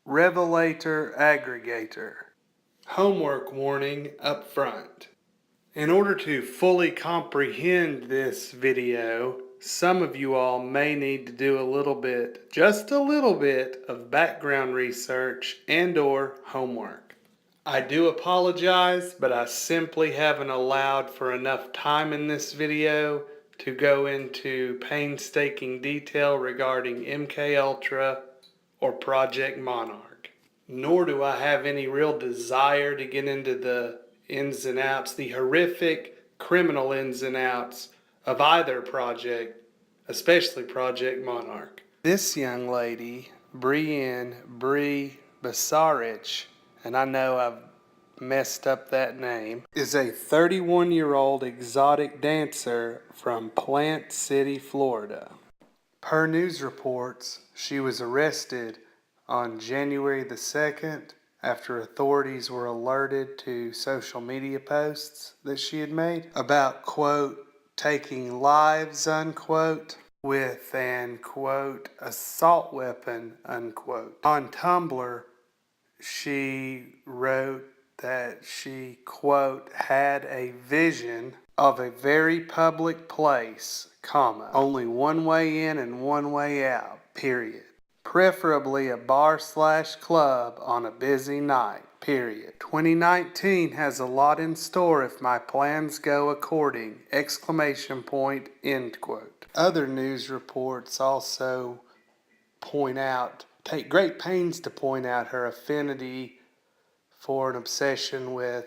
Revelator Aggregator. Homework warning up front. In order to fully comprehend this video, some of you all may need to do just a little bit of background research and/or homework. I do apologize, but I simply haven't allowed for enough time in this video to go into painstaking detail regarding MKUltra or Project Monarch. Nor do I have any real desire to get into the ins and outs, the horrific criminal ins and outs of either project, especially Project Monarch. This young lady, Brein Basarich, and I know I've messed up that name, is a 31-year-old exotic dancer from Plant City, Florida. Per news reports, she was arrested on January the 2nd after authorities were alerted to social media posts that she had made about, quote, taking lives, unquote, with an, quote, assault weapon, unquote. On Tumblr, she wrote that she, quote, had a vision of a very public place, comma, only one way in and one way out, period. Preferably a bar/club on a busy night, period. 2019 has a lot in store if my plans go according, exclamation point, end quote. Other news reports also take great pains to point out her affinity for an obsession with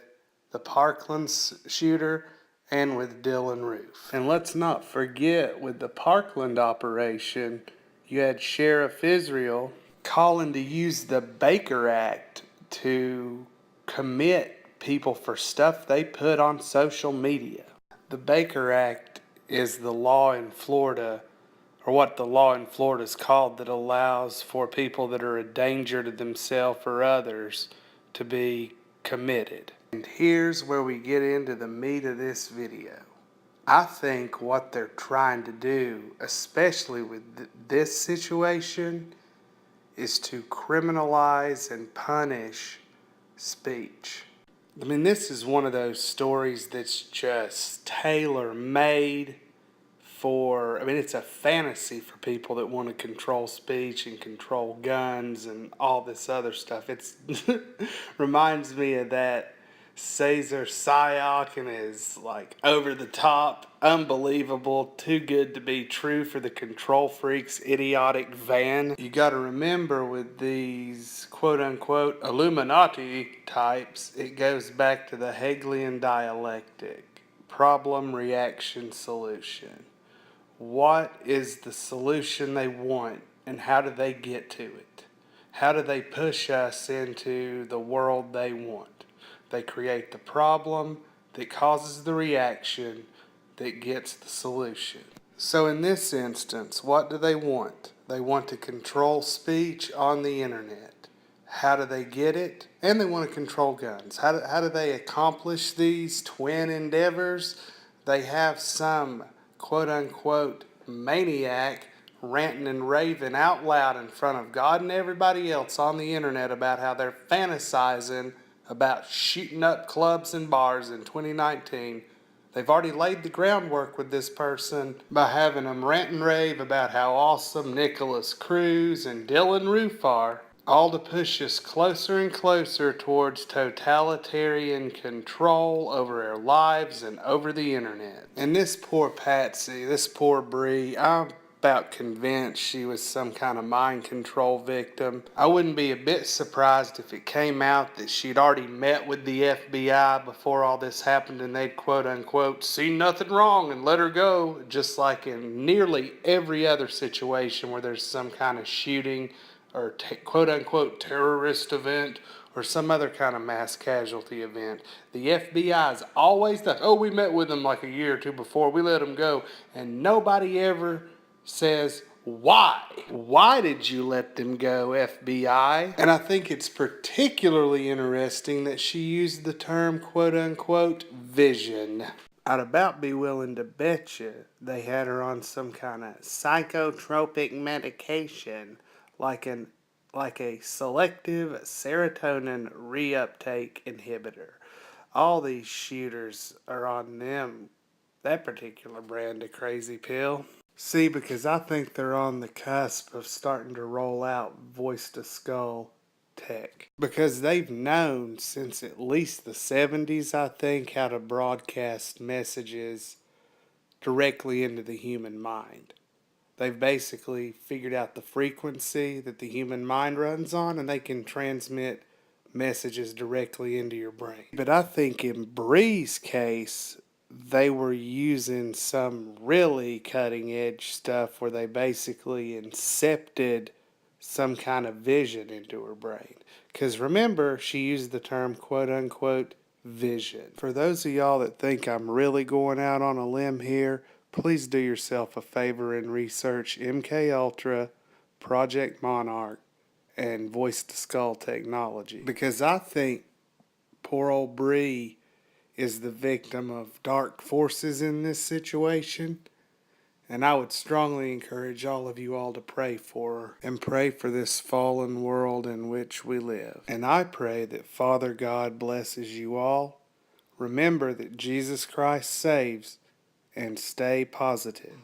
the Parkland shooter and with Dylan Roof. And let's not forget, with the Parkland operation, you had Sheriff Israel calling to use the Baker Act to commit people for stuff they put on social media. The Baker Act is the law in Florida, or what the law in Florida is called, that allows for people that are a danger to themselves or others to be committed. And here's where we get into the meat of this video. I think what they're trying to do, especially with this situation, is to criminalize and punish speech. I mean, this is one of those stories that's just tailor-made it's a fantasy for people that want to control speech and control guns and all this other stuff. It reminds me of that Caesar Sayoc and his over the top, unbelievable, too good to be true for the control freaks, idiotic van. You got to remember, with these quote unquote Illuminati types, it goes back to the Hegelian dialectic: problem, reaction, solution. What is the solution they want, and how do they get to it? How do they push us into the world they want? They create the problem that causes the reaction that gets the solution. So in this instance, what do they want? They want to control speech on the internet. How do they get it? And they want to control guns. How do they accomplish these twin endeavors? They have some quote-unquote maniac ranting and raving out loud in front of God and everybody else on the internet about how they're fantasizing about shooting up clubs and bars in 2019. They've already laid the groundwork with this person by having them rant and rave about how awesome Nicholas Cruz and Dylan Roof are, all to push us closer and closer towards totalitarian control over our lives and over the internet. And this poor Patsy, this poor Bree, I'm about convinced she was some kind of mind control victim. I wouldn't be a bit surprised if it came out that she'd already met with the FBI before all this happened and they'd quote unquote seen nothing wrong and let her go, just like in nearly every other situation where there's some kind of shooting or quote-unquote terrorist event or some other kind of mass casualty event. The FBI is always we met with them like a year or two before, we let them go, and nobody ever says, why? Why did you let them go, FBI? And I think it's particularly interesting that she used the term quote-unquote vision. I'd about be willing to bet you they had her on some kind of psychotropic medication, like an like a selective serotonin reuptake inhibitor. All these shooters are on that particular brand of crazy pill. See, because I think they're on the cusp of starting to roll out voice to skull tech. Because they've known since at least the 70s, I think, how to broadcast messages directly into the human mind. They've basically figured out the frequency that the human mind runs on, and they can transmit messages directly into your brain. But I think in Bree's case, they were using some really cutting edge stuff where they basically incepted some kind of vision into her brain. Because remember, she used the term quote unquote vision. For those of y'all that think I'm really going out on a limb here, please do yourself a favor and research MK Ultra, Project Monarch, and voice to skull technology. Because I think poor old Bree is the victim of dark forces in this situation. And I would strongly encourage all of you all to pray for her and pray for this fallen world in which we live. And I pray that Father God blesses you all. Remember that Jesus Christ saves, and stay positive.